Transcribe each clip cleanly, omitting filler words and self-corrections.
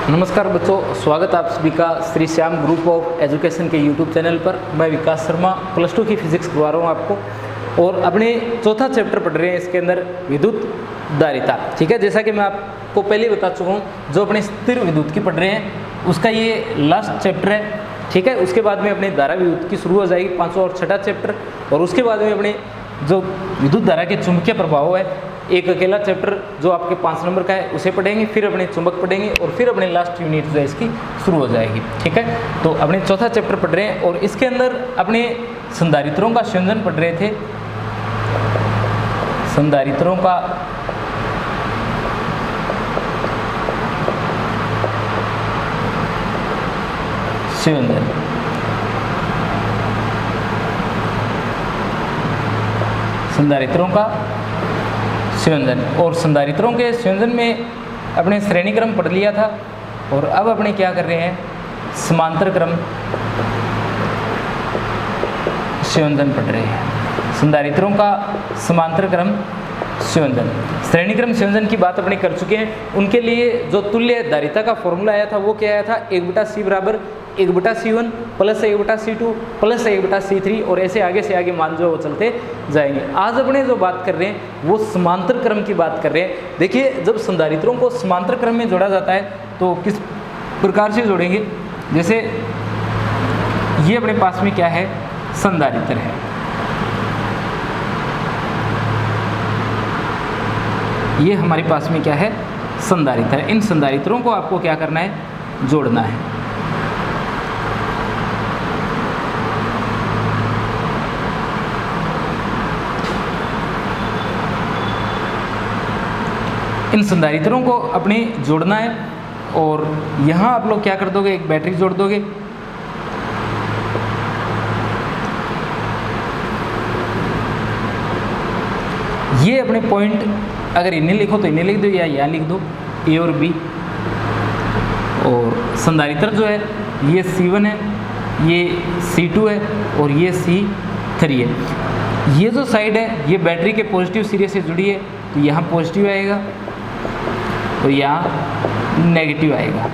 नमस्कार बच्चों, स्वागत आप सभी का Shri Shyam group of education के यूट्यूब चैनल पर। मैं विकास शर्मा प्लस 2 की फिजिक्स करवा रहा हूँ आपको, और अपने चौथा चैप्टर पढ़ रहे हैं। इसके अंदर विद्युत धारिता, ठीक है। जैसा कि मैं आपको पहले बता चुका हूँ, जो अपने स्थिर विद्युत की पढ़ रहे हैं उसका ये लास्ट चैप्टर है, ठीक है। उसके बाद में अपने धारा विद्युत की शुरू हो जाएगी, पाँचवा और छठा चैप्टर, और उसके बाद में अपने जो विद्युत धारा के चुंबकीय प्रभाव है एक अकेला चैप्टर जो आपके 5 नंबर का है उसे पढ़ेंगे, फिर अपने चुंबक पढ़ेंगे, और फिर अपने लास्ट यूनिट जो है इसकी शुरू हो जाएगी, ठीक है। तो अपने चौथा चैप्टर पढ़ रहे हैं और इसके अंदर अपने संधारित्रों का संयोजन पढ़ रहे थे। संधारित्रों का संयोजन, संधारित्रों का संयोजन, और संधारित्रों के संयोजन में अपने श्रेणी क्रम पढ़ लिया था। और अब अपने क्या कर रहे हैं, समांतर क्रम संयोजन पढ़ रहे हैं। संधारित्रों का समांतर क्रम संयोजन, श्रेणी क्रम संयोजन की बात अपने कर चुके हैं। उनके लिए जो तुल्य धारिता का फॉर्मूला आया था वो क्या आया था, 1/c बराबर 1/c1 plus 1/c2 plus 1/c3, और ऐसे आगे से आगे मान जो वो चलते जाएंगे। आज अपने जो बात कर रहे हैं वो समांतर क्रम की बात कर रहे हैं। देखिए, जब संधारित्रों को समांतर क्रम में जोड़ा जाता है तो किस प्रकार से जोड़ेंगे। जैसे ये अपने पास में क्या है, संधारित्र है, ये हमारे पास में क्या है, संधारित्र है। इन संधारित्रों को आपको क्या करना है, जोड़ना है। इन संधारित्रों को अपने जोड़ना है, और यहाँ आप लोग क्या कर दोगे, एक बैटरी जोड़ दोगे। ये अपने पॉइंट अगर इन्हें लिखो तो इन्हें लिख दो, या यहाँ लिख दो ए और बी। और संधारित्र जो है ये C1 है, ये C2 है, और ये C3 है। ये जो साइड है ये बैटरी के पॉजिटिव सिरे से जुड़ी है, तो यहाँ पॉजिटिव आएगा और यहाँ नेगेटिव आएगा।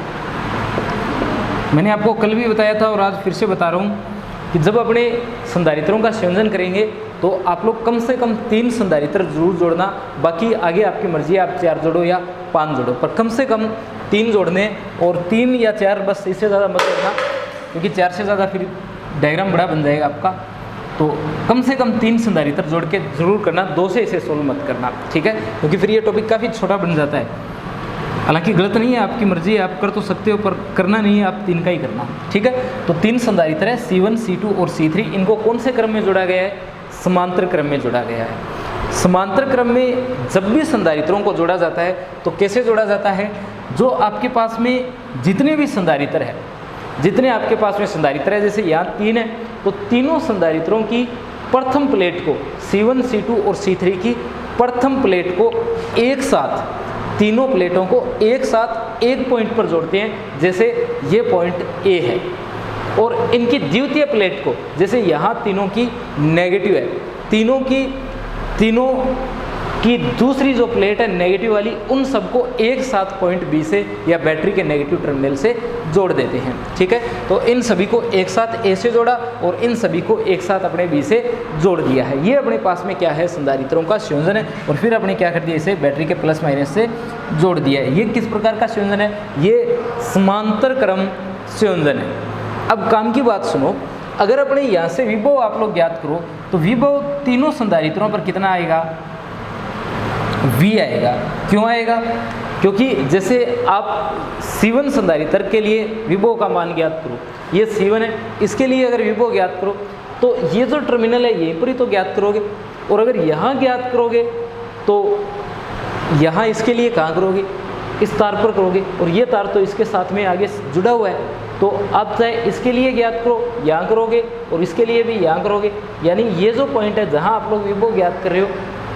मैंने आपको कल भी बताया था और आज फिर से बता रहा हूँ कि जब अपने संधारित्रों का संयोजन करेंगे तो आप लोग कम से कम 3 संधारित्र जरूर जोड़ना। बाकी आगे आपकी मर्जी है, आप 4 जोड़ो या 5 जोड़ो, पर कम से कम 3 जोड़ने, और 3 या 4 बस, इससे ज़्यादा मत करना, क्योंकि 4 से ज़्यादा फिर डायग्राम बड़ा बन जाएगा आपका। तो कम से कम 3 संधारित्र जोड़ के जरूर करना, 2 से इसे सोल्व मत करना, ठीक है, क्योंकि फिर ये टॉपिक काफ़ी छोटा बन जाता है। हालांकि गलत नहीं है, आपकी मर्जी है, आप कर तो सकते हो, पर करना नहीं है, आप 3 का ही करना, ठीक है। तो 3 संधारित्र है, C1, C2 और C3। इनको कौन से क्रम में जोड़ा गया है, समांतर क्रम में जोड़ा गया है। समांतर क्रम में जब भी संधारित्रों को जोड़ा जाता है तो कैसे जोड़ा जाता है, जो आपके पास में जितने भी संधारित्र है, जितने आपके पास में संधारित्र है, जैसे यहाँ 3 है, तो तीनों संधारित्रों की प्रथम प्लेट को, C1, C2 और C3 की प्रथम प्लेट को एक साथ, तीनों प्लेटों को एक साथ एक पॉइंट पर जोड़ते हैं। जैसे ये पॉइंट A है, और इनकी द्वितीय प्लेट को, जैसे यहाँ तीनों की नेगेटिव है, तीनों की दूसरी जो प्लेट है नेगेटिव वाली, उन सबको एक साथ पॉइंट B से या बैटरी के नेगेटिव टर्मिनल से जोड़ देते हैं, ठीक है। तो इन सभी को एक साथ A से जोड़ा और इन सभी को एक साथ अपने B से जोड़ दिया है। ये अपने पास में क्या है, संधारित्रों का संयोजन है। और फिर अपने क्या कर दिया, इसे बैटरी के प्लस माइनस से जोड़ दिया है। ये किस प्रकार का संयोजन है, ये समांतर क्रम संयोजन है। अब काम की बात सुनो, अगर अपने यहाँ से विभव आप लोग ज्ञात करो तो विभव तीनों संधारित्रों पर कितना आएगा, V आएगा। क्यों आएगा, क्योंकि जैसे आप C1 संधारित्र के लिए विभव का मान ज्ञात करो, ये C1 है, इसके लिए अगर विभव ज्ञात करो तो ये जो टर्मिनल है यहीं पर ही तो ज्ञात करोगे, और अगर यहाँ ज्ञात करोगे तो यहाँ इसके लिए कहाँ करोगे, इस तार पर करोगे, और ये तार तो इसके साथ में आगे जुड़ा हुआ है, तो आप चाहे इसके लिए ज्ञात करो यहाँ करोगे, और इसके लिए भी यहाँ करोगे। यानी ये जो पॉइंट है जहाँ आप लोग विभव ज्ञात कर रहे हो,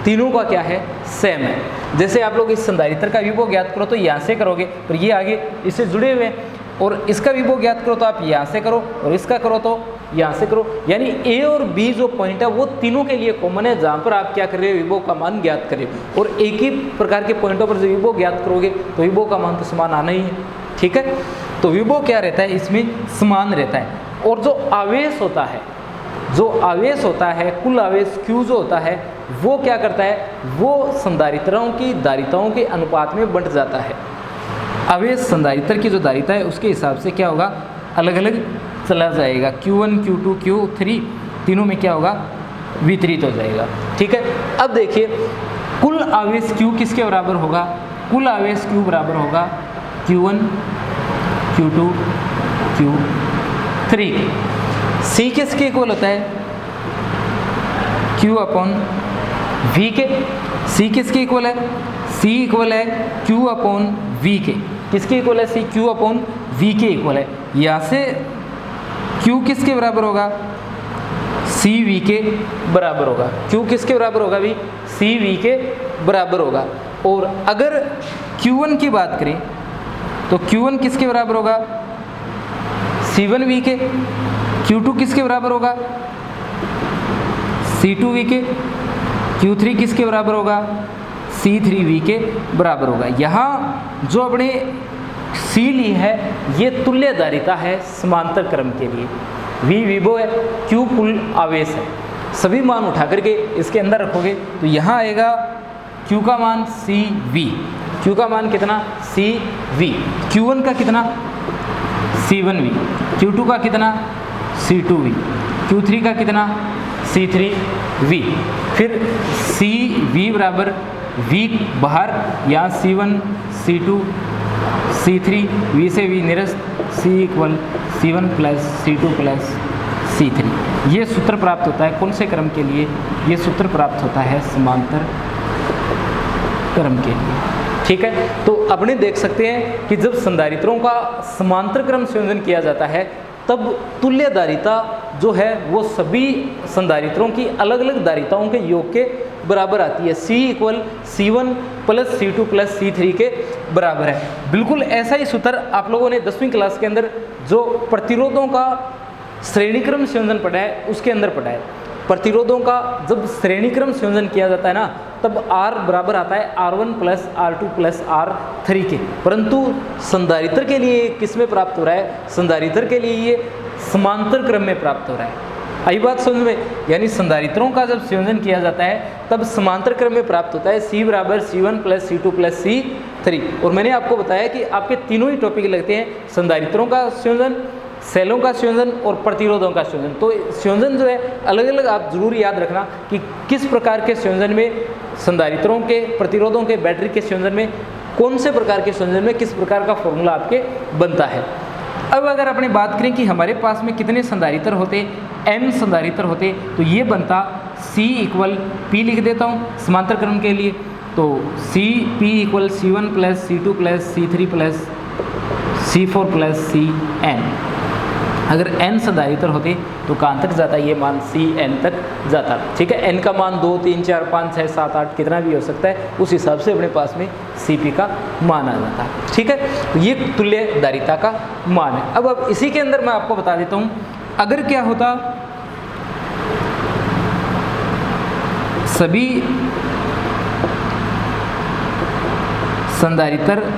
तीनों का क्या है, सेम है। जैसे आप लोग इस संधारित्र का विभव ज्ञात करो तो यहाँ से करोगे, पर ये आगे इससे जुड़े हुए हैं, और इसका विभव ज्ञात करो तो आप यहाँ से करो, और इसका करो तो यहाँ से करो। यानी ए और बी जो पॉइंट है वो तीनों के लिए कॉमन है, जहाँ पर आप क्या कर रहे हो, विभव का मान ज्ञात कर रहे हो। और एक ही प्रकार के पॉइंटों पर जो विभव ज्ञात करोगे तो विभव का मान तो समान आना ही है। ठीक है। तो विभव क्या रहता है, इसमें समान रहता है। और जो आवेश होता है, कुल आवेश Q जो होता है वो क्या करता है, वो संधारित्राओं की धारिताओं के अनुपात में बंट जाता है। आवेश संधारित्र की जो धारिता है उसके हिसाब से क्या होगा, अलग अलग चला जाएगा। Q1 Q2 Q3 तीनों में क्या होगा, वितरित हो जाएगा, ठीक है। अब देखिए कुल आवेश Q किसके बराबर होगा, कुल आवेश Q बराबर होगा Q1 Q2 Q3। C किसके इक्वल होता है, Q अपॉन V के। C किसके इक्वल है, C इक्वल है Q अपॉन V के। किसके इक्वल है, C Q अपॉन V के इक्वल है। यहाँ से Q किसके बराबर होगा, C V के बराबर होगा। Q किसके बराबर होगा भी, C V के बराबर होगा। और अगर Q1 की बात करें तो Q1 किसके बराबर होगा, C1 V के। Q2 किसके बराबर होगा, C2 V के। Q3 किसके बराबर होगा, C3 V के बराबर होगा। यहाँ जो अपने C ली है ये तुल्य धारिता है समांतर क्रम के लिए। V विभव है, Q कुल आवेश है। सभी मान उठा करके इसके अंदर रखोगे तो यहाँ आएगा Q का मान CV। Q का मान कितना, CV। Q1 का कितना, C1V। Q2 का कितना, C2V। Q3 का कितना, C3V। फिर CV बराबर V बाहर, यहाँ C1 C2 C3, V से V निरस्त, C equal C1 plus C2 plus C3। ये सूत्र प्राप्त होता है कौन से क्रम के लिए, ये सूत्र प्राप्त होता है समांतर क्रम के लिए, ठीक है। तो अपने देख सकते हैं कि जब संधारित्रों का समांतर क्रम संयोजन किया जाता है तब तुल्य धारिता जो है वो सभी संधारित्रों की अलग अलग धारिताओं के योग के बराबर आती है। C equal C1 plus C2 plus C3 के बराबर है। बिल्कुल ऐसा ही सूत्र आप लोगों ने 10वीं क्लास के अंदर जो प्रतिरोधों का श्रेणीक्रम संयोजन पढ़ा है उसके अंदर पढ़ा है। प्रतिरोधों का जब श्रेणीक्रम संयोजन किया जाता है ना तब R बराबर आता है R1 plus R2 plus R3 के, परंतु संधारित्र के लिए किस में प्राप्त हो रहा है, संधारित्र के लिए ये समांतर क्रम में प्राप्त हो रहा है। आई बात समझ में, यानी संधारित्रों का जब संयोजन किया जाता है तब समांतर क्रम में प्राप्त होता है। C बराबर C1 plus C2 plus C3। और मैंने आपको बताया कि आपके तीनों ही टॉपिक लगते हैं, संधारित्रों का संयोजन, सेलों का संयोजन और प्रतिरोधों का संयोजन। तो संयोजन जो है अलग अलग आप जरूर याद रखना कि किस प्रकार के संयोजन में, संधारित्रों के, प्रतिरोधों के, बैटरी के संयोजन में, कौन से प्रकार के संयोजन में किस प्रकार का फॉर्मूला आपके बनता है। अब अगर अपने बात करें कि हमारे पास में कितने संधारित्र होते, n संधारित्र होते, तो ये बनता C इक्वल P लिख देता हूँ समांतर क्रम के लिए। तो P equal C1 plus C2 plus C3 plus C4 plus Cn। अगर n संधारित्र होते तो कहाँ तक जाता, ये मान Cn तक जाता, ठीक है। n का मान 2 3 4 5 6 7 8 कितना भी हो सकता है, उस हिसाब से अपने पास में Cp का मान आ जाता, ठीक है। ये तुल्य धारिता का मान है। अब इसी के अंदर मैं आपको बता देता हूँ, अगर क्या होता, सभी संधारित्र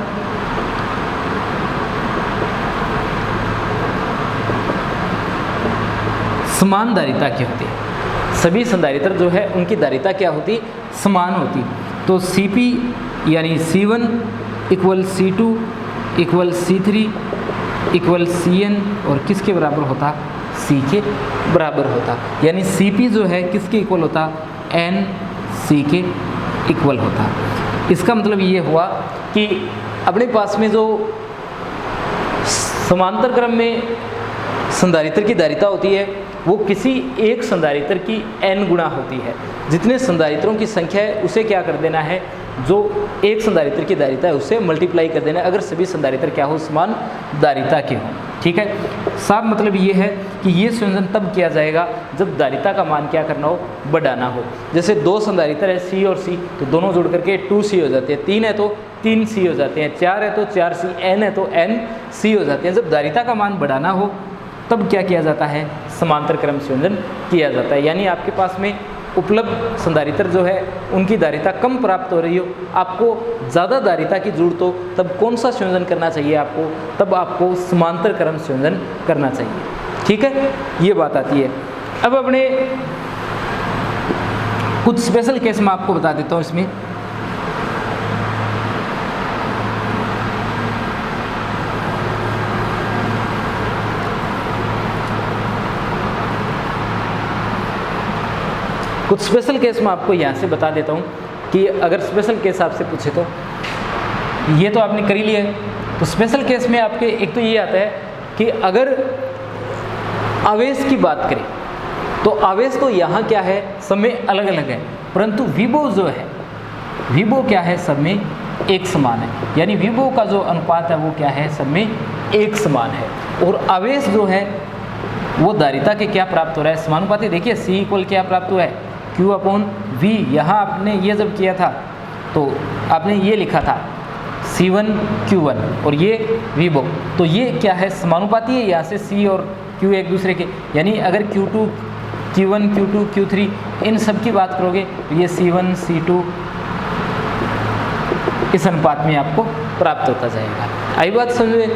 समान धारिता की होती है, सभी संधारित्र जो है उनकी धारिता क्या होती, समान होती। तो Cp यानी C1 equal C2 equal C3 equal Cn और किसके बराबर होता, C के बराबर होता। यानी Cp जो है किसके इक्वल होता, n C के इक्वल होता। इसका मतलब ये हुआ कि अपने पास में जो समांतर क्रम में संधारित्र की धारिता होती है वो किसी एक संधारित्र की n गुणा होती है। जितने संधारित्रों की संख्या है उसे क्या कर देना है, जो एक संधारित्र की धारिता है उससे मल्टीप्लाई कर देना है, अगर सभी संधारित्र क्या हो, समान धारिता के हों, ठीक है। साफ मतलब ये है कि ये संयोजन तब किया जाएगा जब धारिता का मान क्या करना हो, बढ़ाना हो। जैसे दो संधारित्र है C और C, तो दोनों जुड़ करके 2C हो जाते हैं, 3 है तो 3C हो जाते हैं, 4 है तो 4C, n है तो nC हो जाते हैं। जब धारिता का मान बढ़ाना हो तब क्या किया जाता है, समांतर क्रम संयोजन किया जाता है। यानी आपके पास में उपलब्ध संधारित्र जो है उनकी धारिता कम प्राप्त हो रही हो, आपको ज़्यादा धारिता की जरूरत हो, तब कौन सा संयोजन करना चाहिए आपको? तब आपको समांतर क्रम संयोजन करना चाहिए। ठीक है, ये बात आती है। अब अपने कुछ स्पेशल केस मैं आपको बता देता हूँ इसमें। कुछ स्पेशल केस मैं आपको यहाँ से बता देता हूँ कि अगर स्पेशल केस आपसे पूछे तो ये तो आपने कर ही लिया है। तो स्पेशल केस में आपके एक तो ये आता है कि अगर आवेश की बात करें तो आवेश तो यहाँ क्या है, सब में अलग अलग है, परंतु विभव जो है, विभव क्या है, सब में एक समान है। यानी विभव का जो अनुपात है वो क्या है, सब में एक समान है। और आवेश जो है वो धारिता के क्या प्राप्त हो रहा है, समानुपाती। देखिए C इक्वल क्या प्राप्त हुआ है, Q/V। यहाँ आपने ये जब किया था तो आपने ये लिखा था C1 Q1 और ये विभव, तो ये क्या है, समानुपाती है। यहाँ से C और Q एक दूसरे के, यानी अगर Q2 Q1 Q2 Q3 इन सब की बात करोगे तो ये C1 C2 इस अनुपात में आपको प्राप्त होता जाएगा। आई बात समझ में?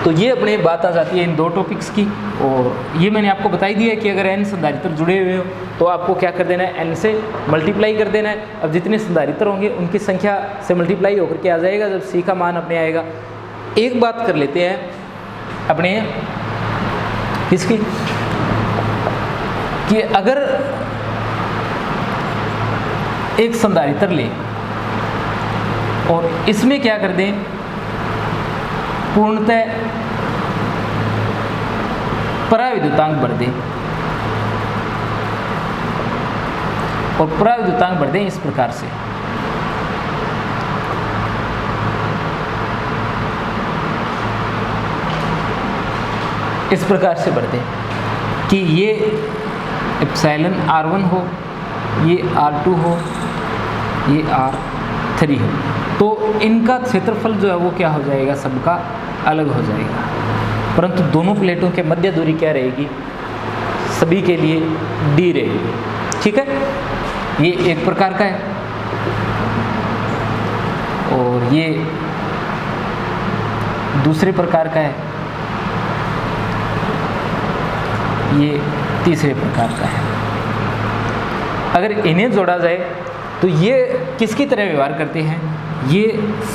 तो ये अपने बात आ जाती है इन दो टॉपिक्स की। और ये मैंने आपको बताई दिया है कि अगर n संधारित्र जुड़े हुए हो तो आपको क्या कर देना है, n से मल्टीप्लाई कर देना है। अब जितने संधारित्र होंगे उनकी संख्या से मल्टीप्लाई होकर के आ जाएगा जब C का मान अपने आएगा। एक बात कर लेते हैं अपने किसकी, कि अगर एक संधारित्र ले और इसमें क्या कर दें, पूर्णतः पराविद्युतांक बढ़ दें, और पराविद्युतांक बढ़ दें इस प्रकार से। इस प्रकार से बढ़ दें कि ये एप्सिलॉन R1 हो, ये R2 हो, ये R3 हो, तो इनका क्षेत्रफल जो है वो क्या हो जाएगा, सबका अलग हो जाएगा। परंतु दोनों प्लेटों के मध्य दूरी क्या रहेगी, सभी के लिए D रहेगी। ठीक है, ये एक प्रकार का है। और ये दूसरे प्रकार का है, ये तीसरे प्रकार का है। अगर इन्हें जोड़ा जाए तो ये किसकी तरह व्यवहार करते हैं, ये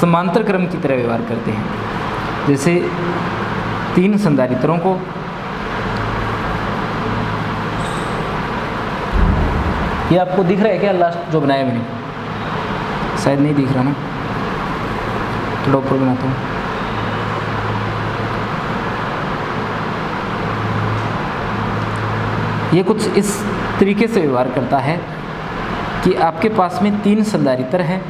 समांतर क्रम की तरह व्यवहार करते हैं। जैसे तीन संधारित्रों को ये आपको दिख रहा है क्या, लास्ट जो बनाया मैंने, शायद नहीं दिख रहा ना, थोड़ा ऊपर बनाता हूँ। ये कुछ इस तरीके से व्यवहार करता है कि आपके पास में तीन संधारित्र हैं।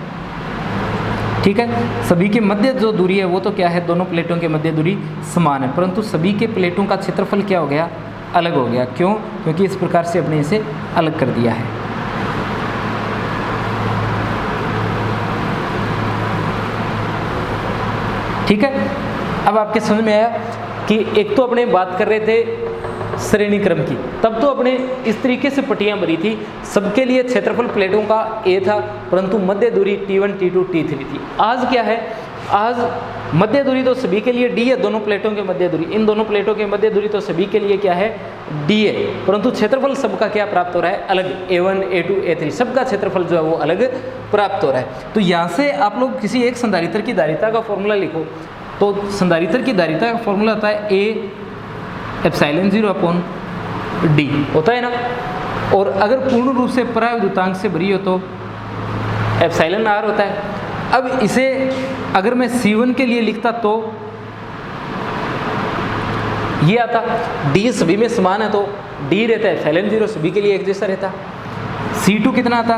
ठीक है, सभी के मध्य जो दूरी है वो तो क्या है, दोनों प्लेटों के मध्य दूरी समान है, परंतु सभी के प्लेटों का क्षेत्रफल क्या हो गया, अलग हो गया। क्यों? क्योंकि इस प्रकार से अपने इसे अलग कर दिया है। ठीक है, अब आपके समझ में आया कि एक तो अपने बात कर रहे थे श्रेणी क्रम की, तब तो अपने इस तरीके से पट्टियां भरी थी, सबके लिए क्षेत्रफल प्लेटों का A था, परंतु मध्य दूरी T1 T2 T3 थी। आज क्या है, आज मध्य दूरी तो सभी के लिए D है, दोनों प्लेटों के मध्य दूरी, इन दोनों प्लेटों के मध्य दूरी तो सभी के लिए क्या है, D है, परंतु क्षेत्रफल सबका क्या प्राप्त हो रहा है, अलग। A1 A2 A3 सबका क्षेत्रफल जो है वो अलग प्राप्त हो रहा है। तो यहाँ से आप लोग किसी एक संधारित्र की धारिता का फॉर्मूला लिखो, तो संधारित्र की धारिता का फॉर्मूला होता है A एप्सिलॉन 0/D होता है ना। और अगर पूर्ण रूप से पराविद्युतांक से भरी हो तो एप्सिलॉन R होता है। अब इसे अगर मैं C1 के लिए लिखता तो ये आता, D सभी में समान है तो D रहता है, एप्सिलॉन 0 सभी के लिए एक जैसा रहता। C2 कितना आता,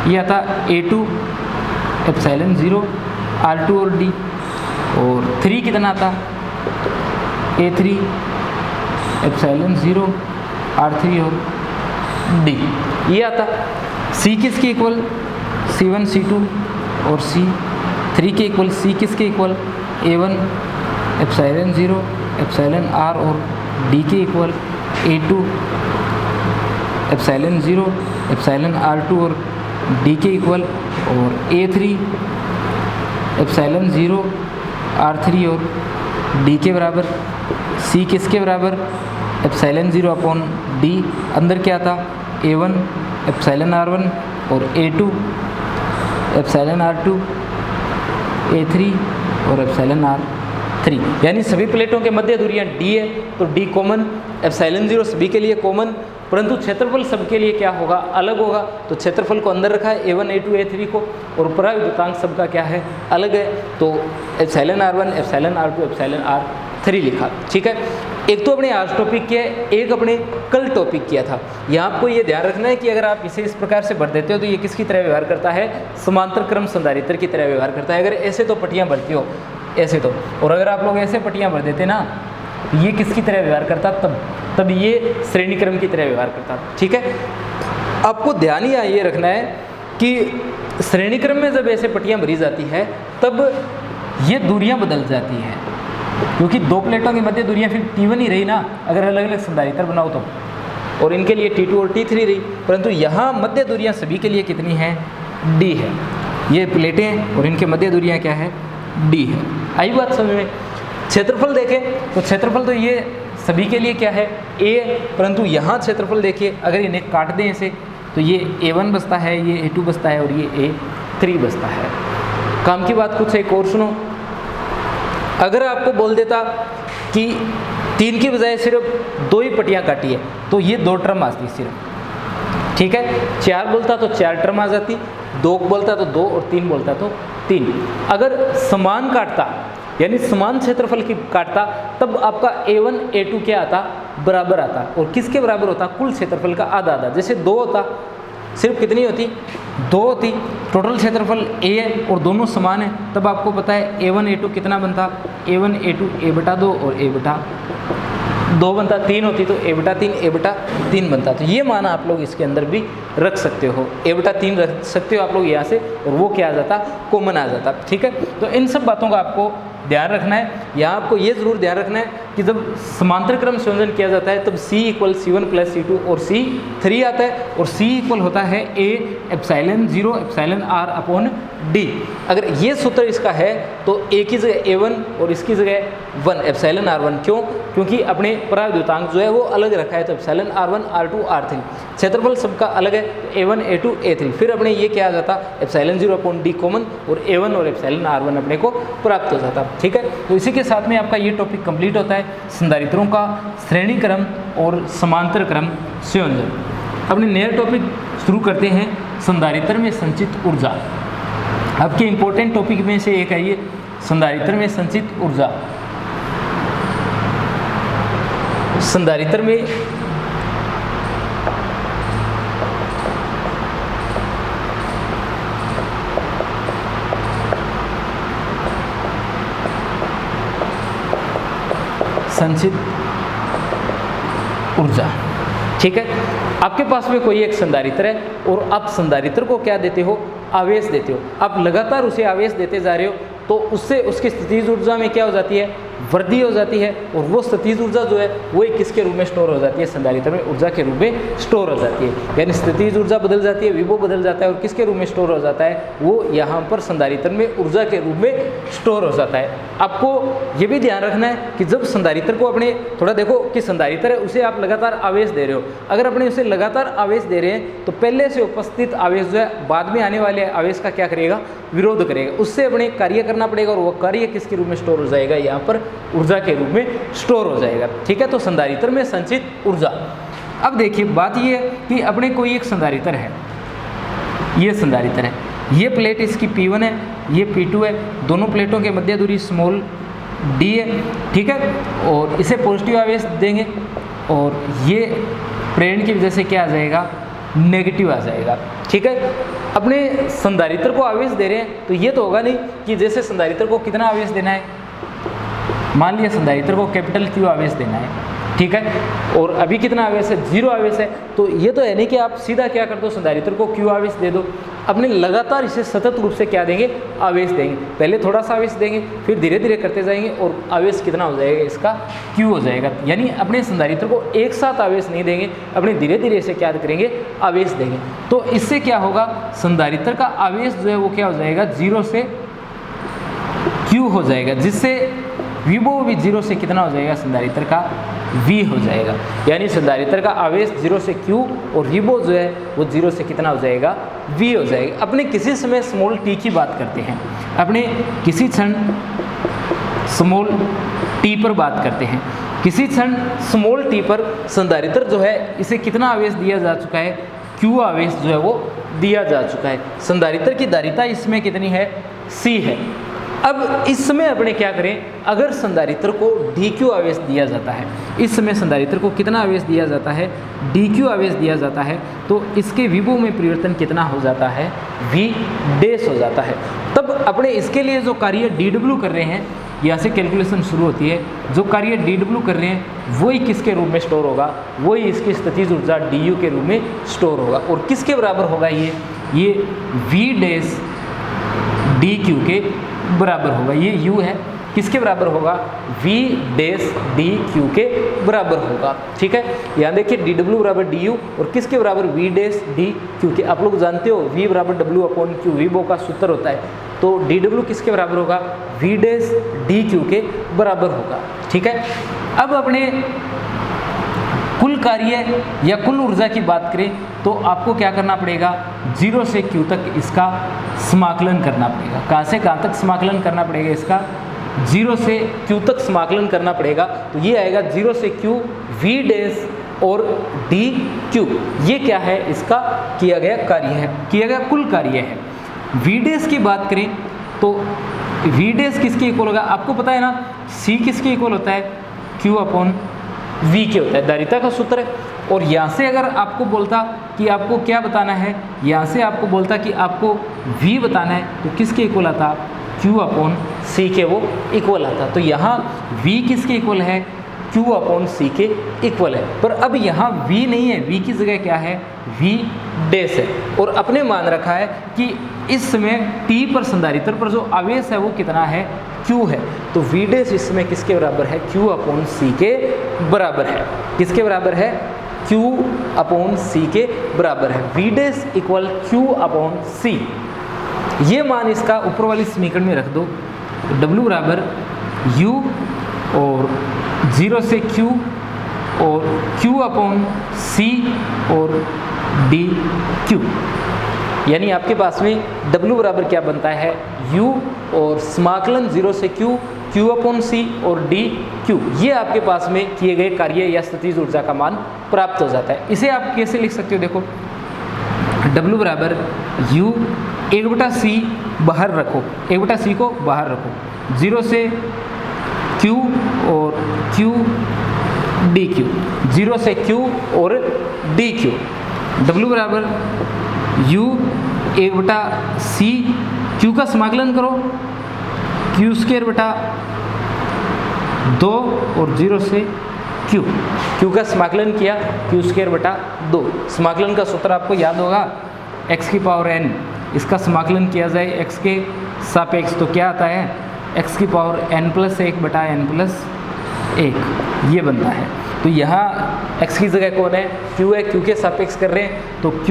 ये आता A2 एप्सिलॉन 0 R2 और D। और 3 कितना आता, A3 एप्सिलॉन 0 R3 और D। ये आता। C किसके इक्वल, C1 C2 और C3 के इक्वल। C किसके equal, A1 epsilon 0 epsilon R और D के equal A2 epsilon 0 epsilon R2 और डी के इक्वल, और A3 एप्सिलॉन 0 R3 और डी के बराबर। सी किसके बराबर, एप्सिलॉन 0 अपॉन डी, अंदर क्या था A1 एप्सिलॉन R1 और A2 एप्सिलॉन R2 A3 और एप्सिलॉन R3, यानी सभी प्लेटों के मध्य दूरियां D है तो D कॉमन, एप्सिलॉन 0 सभी के लिए कॉमन, परंतु क्षेत्रफल सबके लिए क्या होगा, अलग होगा। तो क्षेत्रफल को अंदर रखा है A1 A2 A3 को, और पराविद्युतांक सबका क्या है, अलग है, तो epsilon R1 epsilon R2 epsilon R3 लिखा। ठीक है, एक तो अपने आज टॉपिक किया है, एक अपने कल टॉपिक किया था। यहाँ आपको ये ध्यान रखना है कि अगर आप इसे इस प्रकार से भर देते हो तो ये किसकी तरह व्यवहार करता है, समांतर क्रम संधारित्र की तरह व्यवहार करता है। अगर ऐसे तो पट्टियाँ भरती हो ऐसे तो, और अगर आप लोग ऐसे पट्टियाँ भर देते ना, ये किसकी तरह व्यवहार करता, तब ये श्रेणी क्रम की तरह व्यवहार करता। ठीक है, आपको ध्यान ही ये रखना है कि श्रेणी क्रम में जब ऐसे पट्टियाँ भरी जाती है तब ये दूरियाँ बदल जाती हैं, क्योंकि दो प्लेटों के मध्य दूरियाँ फिर T1 ही रही ना, अगर अलग अलग संधारित्र बनाओ तो, और इनके लिए T2 और T3 रही, परंतु यहाँ मध्य दूरियाँ सभी के लिए कितनी है, D है। ये प्लेटें और इनके मध्य दूरियाँ क्या है, D है। आई बात समझ में। क्षेत्रफल देखें तो क्षेत्रफल तो ये सभी के लिए क्या है, A, परंतु यहाँ क्षेत्रफल देखिए, अगर इन्हें काट दें इसे तो ये A1 बचता है, ये A2 बचता है और ये A3 बचता है। काम की बात कुछ एक और सुनो, अगर आपको बोल देता कि 3 की बजाय सिर्फ 2 ही पट्टियाँ काटी है तो ये 2 टर्म आती सिर्फ। ठीक है, 4 बोलता तो 4 टर्म आ जाती, 2 बोलता तो 2 और 3 बोलता तो 3। अगर समान काटता यानी समान क्षेत्रफल की काटता तब आपका A1 A2 क्या आता, बराबर आता, और किसके बराबर होता, कुल क्षेत्रफल का आधा आधा। जैसे 2 होता, सिर्फ कितनी होती, 2 होती, टोटल क्षेत्रफल A है और दोनों समान है, तब आपको पता है A1 A2 कितना बनता, A1 A2 A/2 और A/2 बनता। 3 होती तो A/3 A/3 बनता। तो ये मान आप लोग इसके अंदर भी रख सकते हो, A/3 रख सकते हो आप लोग यहाँ से, और वो क्या आ जाता, कॉमन आ जाता। ठीक है, तो इन सब बातों का आपको ध्यान रखना है। यहाँ आपको ये ज़रूर ध्यान रखना है कि जब समांतर क्रम संयोजन किया जाता है तब C = C1 + C2 और C3 आता है, और C इक्वल होता है A epsilon 0 epsilon R upon D। अगर ये सूत्र इसका है तो A की जगह A1 और इसकी जगह 1 एप्सिलॉन R1। क्यों, क्योंकि अपने पराविद्युतांक जो है वो अलग रखा है, तो एप्सिलॉन R1 R2 R3। क्षेत्रफल सबका अलग है, तो A1 A2 A3। फिर अपने ये क्या आ जाता, एप्सिलॉन 0 अपॉन D कॉमन, और A1 और एप्सिलॉन R1 अपने को प्राप्त हो जाता। ठीक है, तो इसी के साथ में आपका ये टॉपिक कंप्लीट होता है, संधारित्रों का श्रेणी क्रम और समांतर क्रम संयोजन। अपने नया टॉपिक शुरू करते हैं, संधारित्र में संचित ऊर्जा। आपके इंपॉर्टेंट टॉपिक में से एक है ये, संधारित्र में संचित ऊर्जा। संधारित्र में संचित ऊर्जा। ठीक है, आपके पास में कोई एक संधारित्र है और आप संधारित्र को क्या देते हो, आवेश देते हो। आप लगातार उसे आवेश देते जा रहे हो तो उससे उसकी स्थितिज ऊर्जा में क्या हो जाती है, वृद्धि हो जाती है, और वो स्थितिज ऊर्जा जो है वो किसके रूप में स्टोर हो जाती है, संधारित्र में ऊर्जा के रूप में स्टोर हो जाती है। यानी स्थितिज ऊर्जा बदल जाती है, विभव बदल जाता है, और किसके रूप में स्टोर हो जाता है, वो यहाँ पर संधारित्र में ऊर्जा के रूप में स्टोर हो जाता है। आपको ये भी ध्यान रखना है कि जब संधारित्र को अपने थोड़ा देखो कि संधारित्र है उसे आप लगातार आवेश दे रहे हो, अगर अपने उसे लगातार आवेश दे रहे हैं तो पहले से उपस्थित आवेश जो है बाद में आने वाले आवेश का क्या करेगा, विरोध करेगा, उससे अपने कार्य करना पड़ेगा, और वो कार्य किसके रूप में स्टोर हो जाएगा, यहाँ पर ऊर्जा के रूप में स्टोर हो जाएगा। ठीक है, तो संधारित्र में संचित ऊर्जा। अब देखिए बात ये है कि अपने कोई एक संधारित्र है, ये संधारित्र है, ये प्लेट इसकी P1 है, ये P2 है, दोनों प्लेटों के मध्य दूरी स्मॉल d है। ठीक है, और इसे पॉजिटिव आवेश देंगे और ये प्रेरण की वजह से क्या आ जाएगा, नेगेटिव आ जाएगा। ठीक है, अपने संधारित्र को आवेश दे रहे हैं तो ये तो होगा नहीं कि जैसे संधारित्र को कितना आवेश देना है, मान लिया संधारित्र को कैपिटल Q आवेश देना है। ठीक है, और अभी कितना आवेश है, 0 आवेश है, तो ये तो है नहीं कि आप सीधा क्या कर दो, संधारित्र को Q आवेश दे दो। अपने लगातार इसे सतत रूप से क्या देंगे, आवेश देंगे। पहले थोड़ा सा आवेश देंगे, फिर धीरे धीरे करते जाएंगे और आवेश कितना हो जाएगा, इसका Q हो जाएगा। यानी अपने संधारित्र को एक साथ आवेश नहीं देंगे, अपने धीरे धीरे इसे क्या करेंगे, आवेश देंगे। तो इससे क्या होगा, संधारित्र का आवेश जो है वो क्या हो जाएगा, 0 से Q हो जाएगा, जिससे विभव भी 0 से कितना हो जाएगा, संधारित्र का V हो जाएगा। यानी संधारित्र का आवेश 0 से Q और विभव जो है वो 0 से कितना हो जाएगा, V हो जाएगा। अपने किसी समय स्मॉल t की बात करते हैं, अपने किसी क्षण स्मॉल t पर बात करते हैं। किसी क्षण स्मॉल t पर संधारित्र जो है इसे कितना आवेश दिया जा चुका है, Q आवेश जो है वो दिया जा चुका है। संधारित्र की धारिता इसमें कितनी है, C है। अब इस समय अपने क्या करें, अगर संधारित्र को dq आवेश दिया जाता है, इस समय संधारित्र को कितना आवेश दिया जाता है, dq आवेश दिया जाता है, तो इसके विभव में परिवर्तन कितना हो जाता है, v डैश हो जाता है। तब अपने इसके लिए जो कार्य dw कर रहे हैं, यहाँ से कैलकुलेशन शुरू होती है, जो कार्य dw कर रहे हैं वही किसके रूप में स्टोर होगा, वही इसकी स्थितिज ऊर्जा du के रूप में स्टोर होगा। और किसके बराबर होगा, ये v डैश dq के बराबर होगा। ये u है, किसके बराबर होगा, v डैश dq के बराबर होगा। ठीक है, यहाँ देखिए dw बराबर du और किसके बराबर, v डैश dq के। आप लोग जानते हो v बराबर w/q विभव का सूत्र होता है, तो dw किसके बराबर होगा, v डैश dq के बराबर होगा। ठीक है, अब अपने कुल कार्य या कुल ऊर्जा की बात करें तो आपको क्या करना पड़ेगा, 0 से Q तक इसका समाकलन करना पड़ेगा। कहाँ से कहाँ तक समाकलन करना पड़ेगा, इसका 0 से Q तक समाकलन करना पड़ेगा। तो ये आएगा 0 से Q V डैश और dQ। ये क्या है, इसका किया गया कार्य है, किया गया कुल कार्य है। V डैश की बात करें तो V डैश किसके इक्वल होगा, आपको पता है ना, C किसके इक्वल होता है, Q/V के होता है, धारिता का सूत्र है। और यहाँ से अगर आपको बोलता कि आपको क्या बताना है, यहाँ से आपको बोलता कि आपको V बताना है, तो किसके इक्वल आता, Q/C के वो इक्वल आता। तो यहाँ V किसके इक्वल है, Q/C के इक्वल है। पर अब यहाँ V नहीं है, V की जगह क्या है, V डैश है। और अपने मान रखा है कि इस समय T पर संधारित्र पर जो आवेश है वो कितना है, Q है। तो V डैश इस समय किसके बराबर है, Q/C के बराबर है। किसके बराबर है, Q/C के बराबर है। V dash equal Q/C। ये मान इसका ऊपर वाली समीकरण में रख दो। W बराबर U और 0 से Q और Q/C और dQ। यानी आपके पास में W बराबर क्या बनता है, U और समाकलन 0 से Q, Q/C और dQ। ये आपके पास में किए गए कार्य या स्थितिज ऊर्जा का मान प्राप्त हो जाता है। इसे आप कैसे लिख सकते हो, देखो W बराबर U 1/C बाहर रखो, 1/C को बाहर रखो, 0 से Q और Q dQ, 0 से Q और dQ। W बराबर U 1/C, Q का समाकलन करो, Q²/2 और 0 से Q का समाकलन किया, Q²/2। समाकलन का सूत्र आपको याद होगा, x की पावर n, इसका समाकलन किया जाए x के सापेक्ष तो क्या आता है, x की पावर n+1/n+1, ये बनता है। तो यहाँ x की जगह कौन है, q है, q के सापेक्ष कर रहे हैं तो q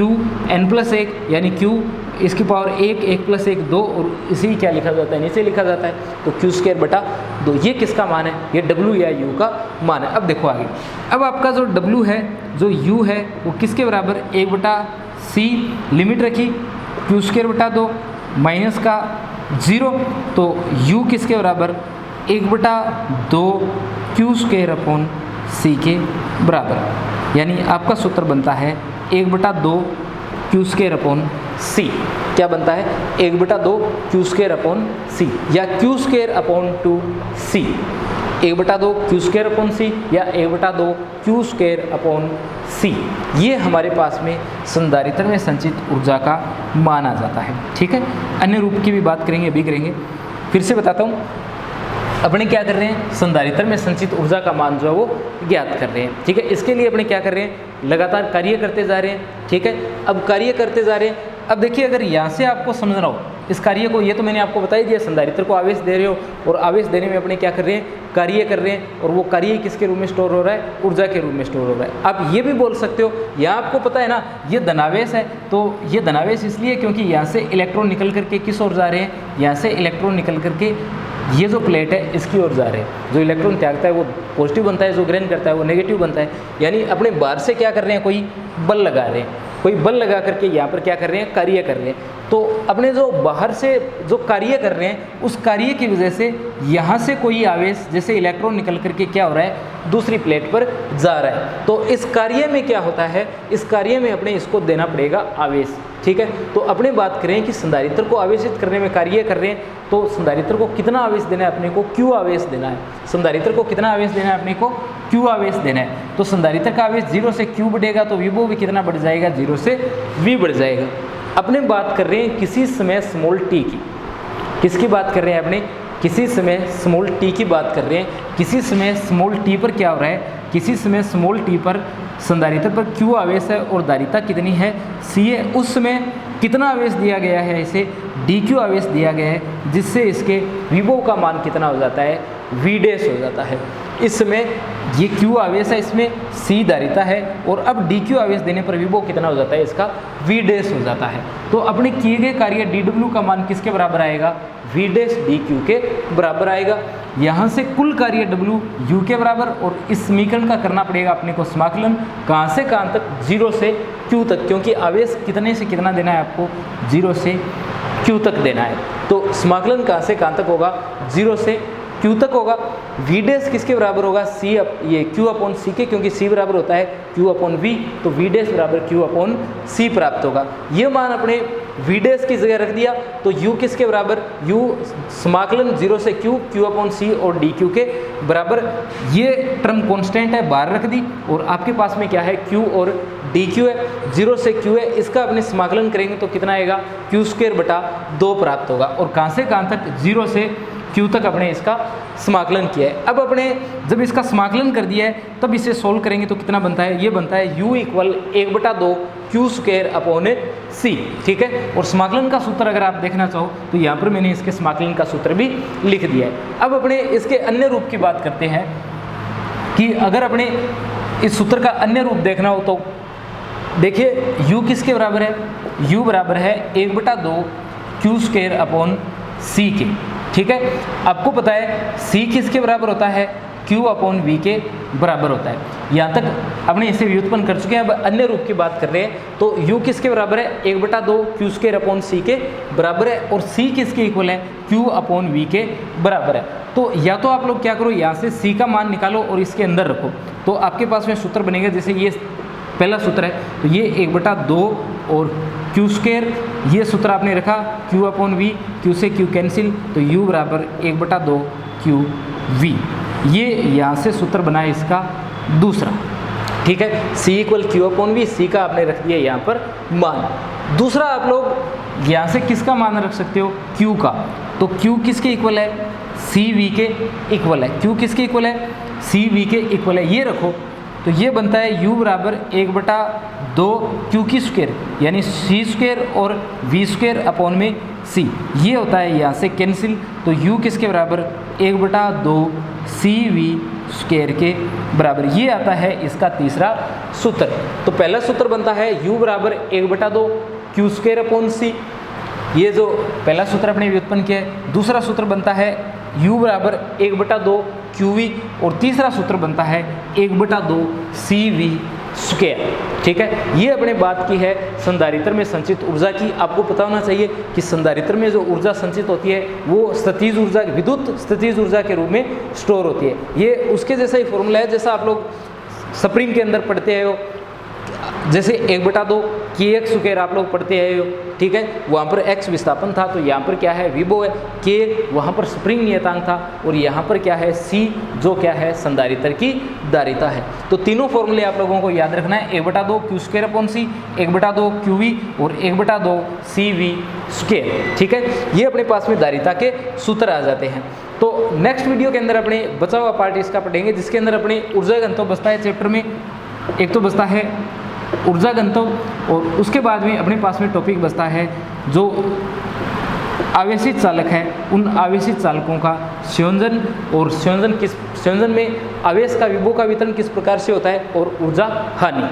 n+1 यानी q इसकी पावर 1, 1+1 2 और इसी क्या लिखा जाता है, नीचे लिखा जाता है तो Q²/2। ये किसका मान है, ये W या U का मान है। अब देखो आगे, अब आपका जो W है, जो U है वो किसके बराबर, 1/C लिमिट रखी, Q²/2 माइनस का 0, तो U किसके बराबर, 1/2 Q²/C के बराबर। यानी आपका सूत्र बनता है 1/2 Q²/C। क्या बनता है, 1/2 Q²/C या Q²/2C, 1/2 Q²/C या 1/2 Q²/C। ये हमारे पास में संधारित्र में संचित ऊर्जा का मान आ जाता है। ठीक है, अन्य रूप की भी बात करेंगे, अभी करेंगे। फिर से बताता हूँ, अपने क्या कर रहे हैं, संधारित्र में संचित ऊर्जा का मान जो है वो ज्ञात कर रहे हैं। ठीक है, इसके लिए अपने क्या कर रहे हैं, लगातार कार्य करते जा रहे हैं। ठीक है, अब कार्य करते जा रहे हैं अब देखिए, अगर यहाँ से आपको समझना हो इस कार्य को, ये तो मैंने आपको बता ही दिया, संधारित्र को आवेश दे रहे हो और आवेश देने में अपने क्या कर रहे हैं, कार्य कर रहे हैं, और वो कार्य किसके रूप में स्टोर हो रहा है, ऊर्जा के रूप में स्टोर हो रहा है। आप ये भी बोल सकते हो, यहाँ आपको पता है ना ये धनावेश है, तो ये धनावेश इसलिए क्योंकि यहाँ से इलेक्ट्रॉन निकल करके किस ओर जा रहे हैं, यहाँ से इलेक्ट्रॉन निकल करके ये जो प्लेट है इसकी ओर जा रहे हैं। जो इलेक्ट्रॉन त्यागता है वो पॉजिटिव बनता है, जो ग्रहण करता है वो नेगेटिव बनता है। यानी अपने बाहर से क्या कर रहे हैं, कोई बल लगा रहे हैं, कोई बल लगा करके यहाँ पर क्या कर रहे हैं, कार्य कर रहे हैं। तो अपने जो बाहर से जो कार्य कर रहे हैं उस कार्य की वजह से यहाँ से कोई आवेश जैसे इलेक्ट्रॉन निकल करके क्या हो रहा है, दूसरी प्लेट पर जा रहा है। तो इस कार्य में क्या होता है, इस कार्य में अपने इसको देना पड़ेगा आवेश। ठीक है, तो अपने बात करें कि संधारित्र को आवेशित करने में कार्य कर रहे हैं, तो संधारित्र को कितना आवेश देना है अपने को, क्यू आवेश देना है। संधारित्र को कितना आवेश देना है अपने को, क्यू आवेश देना है। तो संधारित्र का आवेश 0 से क्यू बढ़ेगा तो विभव भी कितना बढ़ जाएगा, 0 से v बढ़ जाएगा। अपने बात कर रहे हैं किसी समय स्मॉल t की, किसकी बात कर रहे हैं अपने, किसी समय स्मॉल t की बात कर रहे हैं। किसी समय स्मॉल t पर क्या हो रहा है, किसी समय स्मॉल t पर संधारित्र पर q आवेश है और धारिता कितनी है, c है। उस समय कितना आवेश दिया गया है, इसे dq आवेश दिया गया है, जिससे इसके विभव का मान कितना हो जाता है, v डैश हो जाता है। इस समय ये q आवेश है, इसमें c धारिता है, और अब dq आवेश देने पर विभव कितना हो जाता है, इसका v डैश हो जाता है। तो अपने किए गए कार्य dw का मान किसके बराबर आएगा, v डैश dq के बराबर आएगा। यहाँ से कुल कार्य w u के बराबर, और इस समीकरण का करना पड़ेगा अपने को समाकलन, कहाँ से कहाँ तक, 0 से q तक, क्योंकि आवेश कितने से कितना देना है आपको, 0 से q तक देना है। तो समाकलन कहाँ से कहाँ तक होगा, 0 से q तक होगा। v डैश किसके बराबर होगा, ये q अपॉन c के, क्योंकि c बराबर होता है q अपॉन v, तो v डैश बराबर q अपॉन c प्राप्त होगा। ये मान अपने v डैश की जगह रख दिया, तो u किसके बराबर, u समाकलन 0 से q अपॉन c और dq के बराबर। ये टर्म कांस्टेंट है, बाहर रख दी, और आपके पास में क्या है, q और dq है, 0 से q है। इसका अपने समाकलन करेंगे तो कितना आएगा, q² बटा 2 प्राप्त होगा। और कहाँ से कहाँ तक, 0 से q तक अपने इसका समाकलन किया है। अब अपने जब इसका समाकलन कर दिया है तब इसे सोल्व करेंगे तो कितना बनता है, ये बनता है u equal 1/2 q² upon c। ठीक है, और समाकलन का सूत्र अगर आप देखना चाहो तो यहाँ पर मैंने इसके समाकलन का सूत्र भी लिख दिया है। अब अपने इसके अन्य रूप की बात करते हैं कि अगर अपने इस सूत्र का अन्य रूप देखना हो तो देखिए u किसके बराबर है, u बराबर है 1/2 q² अपॉन c के। ठीक है, आपको पता है c किसके बराबर होता है, q अपॉन v के बराबर होता है। यहाँ तक अपने इसे व्युत्पन्न कर चुके हैं। अब अन्य रूप की बात कर रहे हैं तो u किसके बराबर है, 1/2 q² अपॉन c के बराबर है, और c किसके इक्वल है, q अपॉन v के बराबर है। तो या तो आप लोग क्या करो, यहाँ से c का मान निकालो और इसके अंदर रखो, तो आपके पास में सूत्र बनेगा। जैसे ये पहला सूत्र है तो ये 1/2 और q², ये सूत्र आपने रखा q अपॉन v, q से q कैंसिल, तो u बराबर 1/2 qv। ये यहाँ से सूत्र बना है इसका दूसरा। ठीक है, c equal q upon v, c का आपने रख दिया यहाँ पर मान। दूसरा आप लोग यहाँ से किसका मान रख सकते हो, q का, तो q किसके इक्वल है, cv के इक्वल है। q किसके इक्वल है, cv के इक्वल है, ये रखो। तो ये बनता है u बराबर 1/2 q², यानी c² और v² अपॉन में c। ये होता है यहाँ से कैंसिल, तो u किसके बराबर, 1/2 cv² के बराबर। ये आता है इसका तीसरा सूत्र। तो पहला सूत्र बनता है u बराबर 1/2 q² अपॉन c, ये जो पहला सूत्र अपने व्युत्पन्न किया है। दूसरा सूत्र बनता है u बराबर 1/2 qv, और तीसरा सूत्र बनता है 1/2 cv²। ठीक है, ये अपने बात की है संधारित्र में संचित ऊर्जा की। आपको पता होना चाहिए कि संधारित्र में जो ऊर्जा संचित होती है वो स्थितिज ऊर्जा, विद्युत स्थितिज ऊर्जा के रूप में स्टोर होती है। ये उसके जैसा ही फॉर्मूला है जैसा आप लोग स्प्रिंग के अंदर पढ़ते हो, जैसे 1/2 kx² आप लोग पढ़ते हैं हो। ठीक है, वहाँ पर x विस्थापन था, तो यहाँ पर क्या है, विभव है, k वहाँ पर स्प्रिंग नियतांक था, और यहाँ पर क्या है, c जो क्या है, संधारित्र की धारिता है। तो तीनों फॉर्मूले आप लोगों को याद रखना है, 1/2 q² अपॉन c, 1/2 qv और 1/2 cv²। ठीक है, ये अपने पास में धारिता के सूत्र आ जाते हैं। तो नेक्स्ट वीडियो के अंदर अपने बचा हुआ पार्ट इसका पढ़ेंगे, जिसके अंदर अपने ऊर्जा घनत्व बचता है चैप्टर में। एक तो बचता है ऊर्जा घनत्व। और उसके बाद में अपने पास में टॉपिक बचता है जो आवेशित चालक है, उन आवेशित चालकों का संयोजन, और संयोजन में आवेश का विभव का वितरण किस प्रकार से होता है, और ऊर्जा हानि।